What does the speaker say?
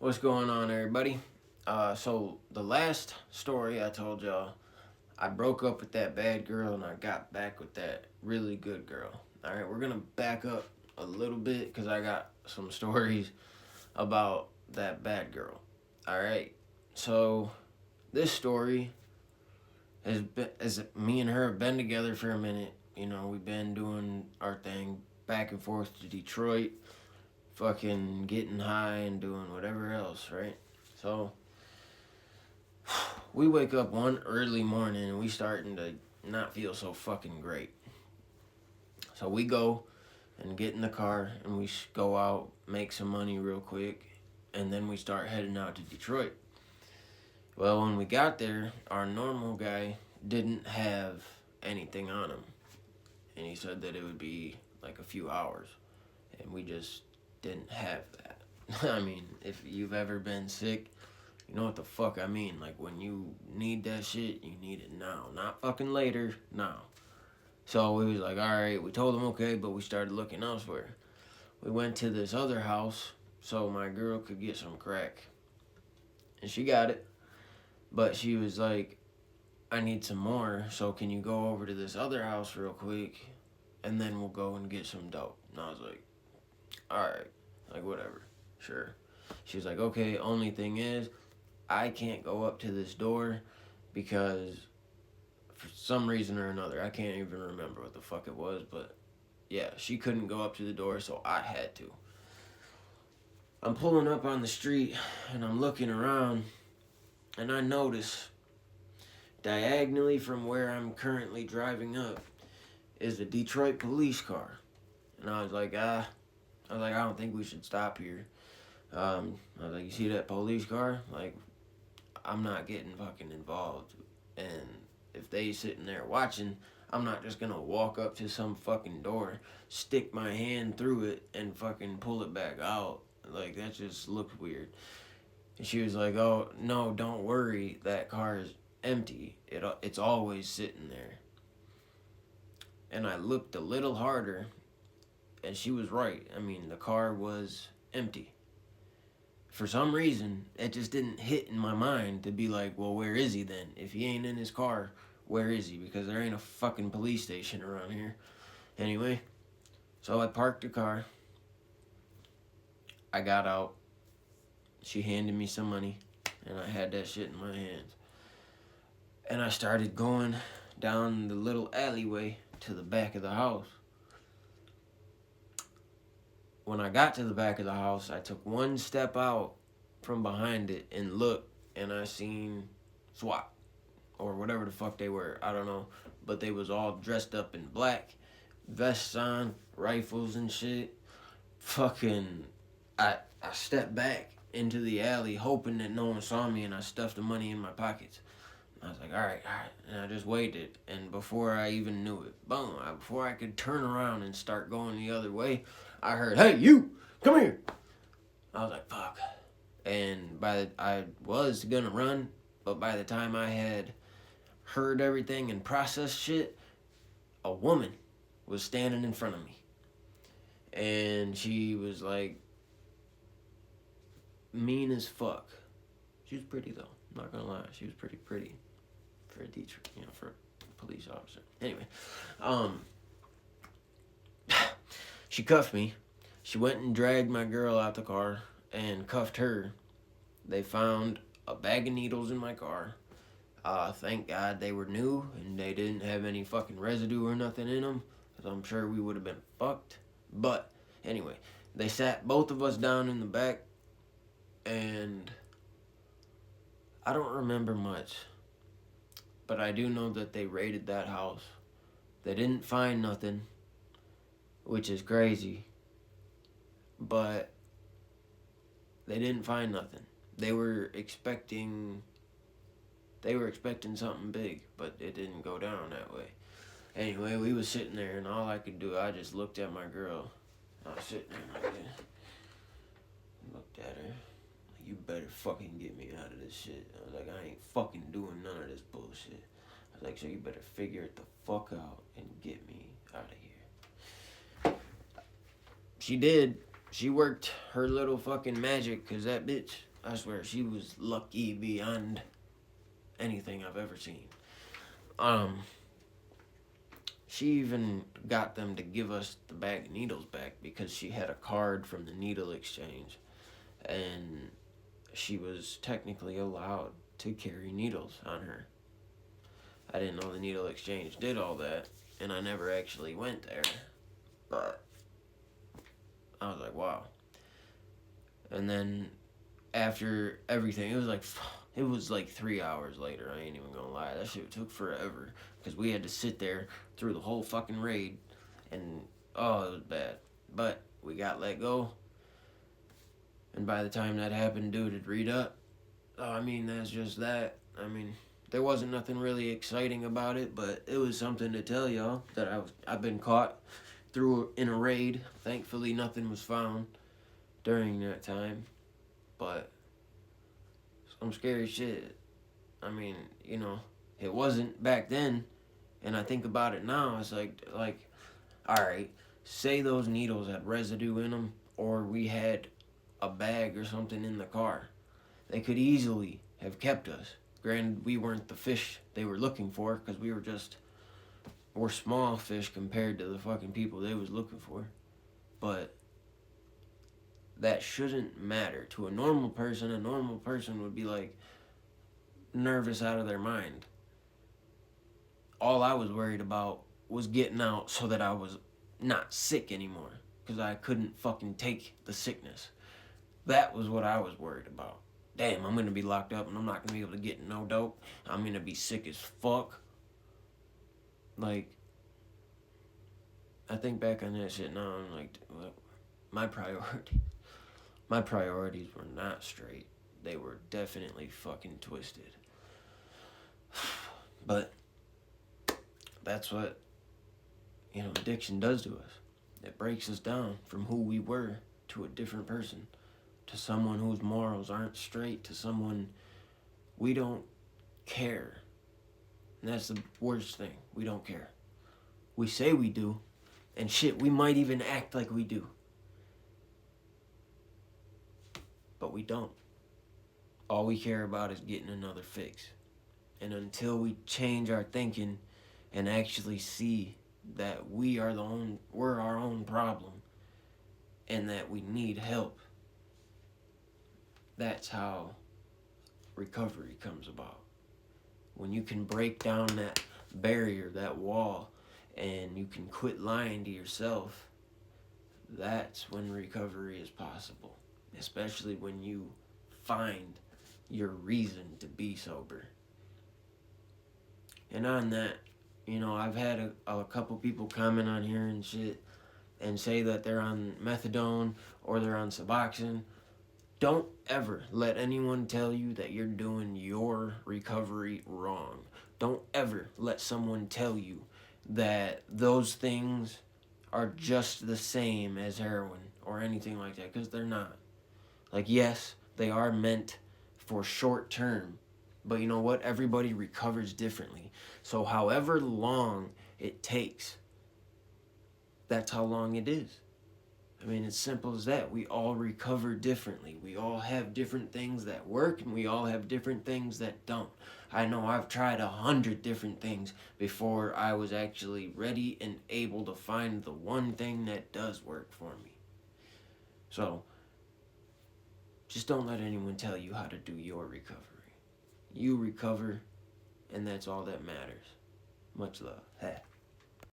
What's going on, everybody? So the last story I told y'all, I broke up with that bad girl and I got back with that really good girl. All right, we're gonna back up a little bit because I got some stories about that bad girl. All right, so this story is me and her have been together for a minute. You know, we've been doing our thing back and forth to Detroit, fucking getting high and doing whatever else, right? So we wake up one early morning and we starting to not feel so fucking great. So we go and get in the car and we go out, make some money real quick, and then we start heading out to Detroit. Well, when we got there, our normal guy didn't have anything on him. And he said that it would be like a few hours. And we just didn't have that. I mean, if you've ever been sick, you know what the fuck I mean. Like, when you need that shit, you need it now. Not fucking later, now. So we was like, alright, we told him okay, but we started looking elsewhere. We went to this other house so my girl could get some crack. And she got it. But she was like, I need some more, so can you go over to this other house real quick and then we'll go and get some dope. And I was like, alright, like whatever, sure. She was like, okay, only thing is, I can't go up to this door because for some reason or another, I can't even remember what the fuck it was, but yeah, she couldn't go up to the door, so I had to. I'm pulling up on the street and I'm looking around and I notice diagonally from where I'm currently driving up is a Detroit police car. And I was like, I don't think we should stop here. I was like, you see that police car? Like, I'm not getting fucking involved. And if they sitting there watching, I'm not just gonna walk up to some fucking door, stick my hand through it, and fucking pull it back out. Like, that just looks weird. And she was like, oh, no, don't worry. That car is empty. It's always sitting there. And I looked a little harder, and she was right. I mean, the car was empty. For some reason, it just didn't hit in my mind to be like, well, where is he then? If he ain't in his car, where is he? Because there ain't a fucking police station around here. Anyway, so I parked the car. I got out. She handed me some money, and I had that shit in my hands. And I started going down the little alleyway to the back of the house. When I got to the back of the house, I took one step out from behind it and looked, and I seen SWAT, or whatever the fuck they were, I don't know. But they was all dressed up in black, vests on, rifles and shit. Fucking, I stepped back into the alley hoping that no one saw me, and I stuffed the money in my pockets. I was like, all right. And I just waited. And before I even knew it, boom, before I could turn around and start going the other way, I heard, hey, you, come here. I was like, fuck. And I was going to run, but by the time I had heard everything and processed shit, a woman was standing in front of me. And she was like, mean as fuck. She was pretty, though. I'm not going to lie. She was pretty pretty. For a teacher, for a police officer. Anyway, she cuffed me. She went and dragged my girl out the car and cuffed her. They found a bag of needles in my car. Thank God they were new and they didn't have any fucking residue or nothing in them, because I'm sure we would have been fucked. But anyway, they sat both of us down in the back, and I don't remember much. But I do know that they raided that house. They didn't find nothing, which is crazy. But they didn't find nothing. They were expecting something big, but it didn't go down that way. Anyway, we was sitting there, and all I could do, I just looked at my girl. I was sitting there like this. Looked at her. You better fucking get me out of this shit. I was like, I ain't fucking doing none of this bullshit. I was like, so you better figure it the fuck out and get me out of here. She did. She worked her little fucking magic, because that bitch, I swear, she was lucky beyond anything I've ever seen. She even got them to give us the bag of needles back because she had a card from the needle exchange, and she was technically allowed to carry needles on her. I didn't know the needle exchange did all that, and I never actually went there, but I was like, wow. And then after everything, it was like 3 hours later. I ain't even gonna lie, that shit took forever because we had to sit there through the whole fucking raid, and oh, it was bad. But we got let go, and by the time that happened, dude had read up. Oh, I mean, that's just that. I mean, there wasn't nothing really exciting about it, but it was something to tell y'all that I've been caught in a raid. Thankfully, nothing was found during that time, but some scary shit. I mean, it wasn't back then, and I think about it now. It's like, all right, say those needles had residue in them, or we had a bag or something in the car. They could easily have kept us. Granted, we weren't the fish they were looking for, because we're small fish compared to the fucking people they was looking for. But that shouldn't matter. To a normal person would be like nervous out of their mind. All I was worried about was getting out so that I was not sick anymore, because I couldn't fucking take the sickness. That was what I was worried about. Damn, I'm gonna be locked up and I'm not gonna be able to get no dope. I'm gonna be sick as fuck. Like, I think back on that shit now, I'm like, well, my priorities were not straight. They were definitely fucking twisted. But that's what, addiction does to us. It breaks us down from who we were to a different person, to someone whose morals aren't straight, to someone we don't care. And that's the worst thing. We don't care. We say we do, and shit, we might even act like we do. But we don't. All we care about is getting another fix. And until we change our thinking and actually see that we're our own problem and that we need help, that's how recovery comes about. When you can break down that barrier, that wall, and you can quit lying to yourself, that's when recovery is possible. Especially when you find your reason to be sober. And on that, I've had a couple people comment on here and shit and say that they're on methadone or they're on Suboxone. Don't ever let anyone tell you that you're doing your recovery wrong. Don't ever let someone tell you that those things are just the same as heroin or anything like that, because they're not. Like, yes, they are meant for short term, but you know what? Everybody recovers differently. So however long it takes, that's how long it is. I mean, it's simple as that. We all recover differently. We all have different things that work, and we all have different things that don't. I know I've tried 100 different things before I was actually ready and able to find the one thing that does work for me. So, just don't let anyone tell you how to do your recovery. You recover, and that's all that matters. Much love.